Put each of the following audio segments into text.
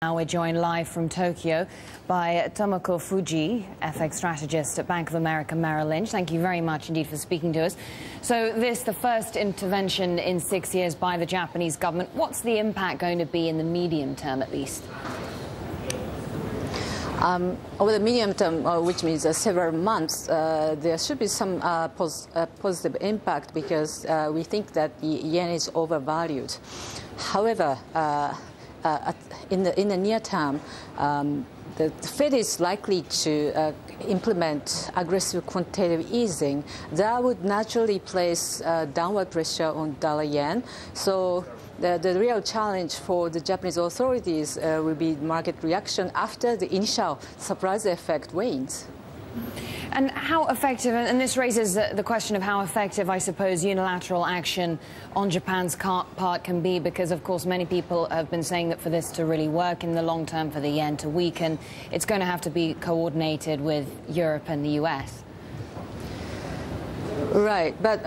Now we're joined live from Tokyo by Tomoko Fujii, FX strategist at Bank of America Merrill Lynch. Thank you very much indeed for speaking to us. So this, the first intervention in 6 years by the Japanese government. What's the impact going to be in the medium term at least? Over the medium term, which means several months, there should be some positive impact because we think that the yen is overvalued. However, in the near term, the Fed is likely to implement aggressive quantitative easing. That would naturally place downward pressure on dollar-yen. So the real challenge for the Japanese authorities will be market reaction after the initial surprise effect wanes. And how effective, and this raises the question of how effective, I suppose, unilateral action on Japan's part can be, because, of course, many people have been saying that for this to really work in the long term, for the yen to weaken, it's going to have to be coordinated with Europe and the US. Right, but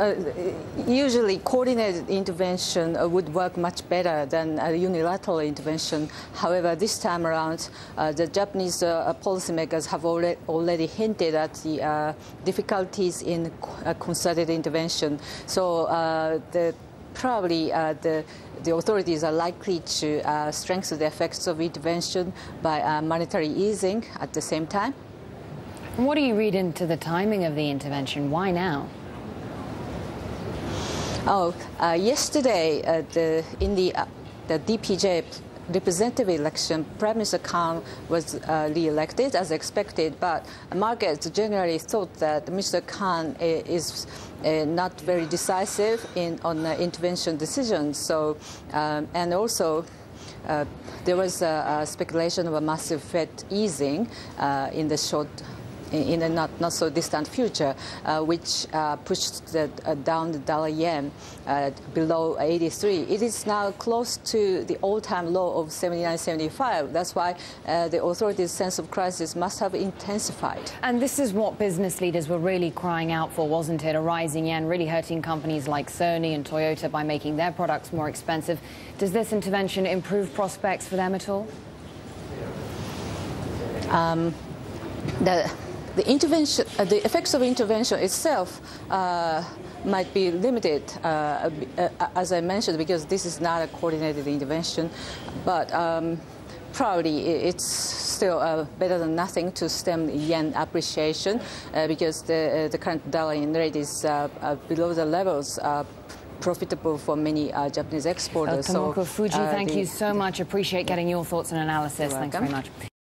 usually coordinated intervention would work much better than a unilateral intervention. However, this time around, the Japanese policymakers have already hinted at the difficulties in concerted intervention. So probably the authorities are likely to strengthen the effects of intervention by monetary easing at the same time. What do you read into the timing of the intervention? Why now? Yesterday, in the DPJ representative election, Prime Minister Khan was re-elected as expected, but markets generally thought that Mr. Khan is not very decisive on intervention decisions. So, and also, there was a speculation of a massive Fed easing in the not so distant future, which pushed down the dollar-yen below 83. It is now close to the all-time low of 79.75. That's why the authorities' sense of crisis must have intensified. And this is what business leaders were really crying out for, wasn't it? A rising yen really hurting companies like Sony and Toyota by making their products more expensive. Does this intervention improve prospects for them at all? The intervention, the effects of intervention itself might be limited, as I mentioned, because this is not a coordinated intervention. But probably it's still better than nothing to stem yen appreciation, because the current dollar-yen rate is below the levels profitable for many Japanese exporters. Tomoko Fujii, thank you so much. Appreciate getting your thoughts and analysis. Thanks very much.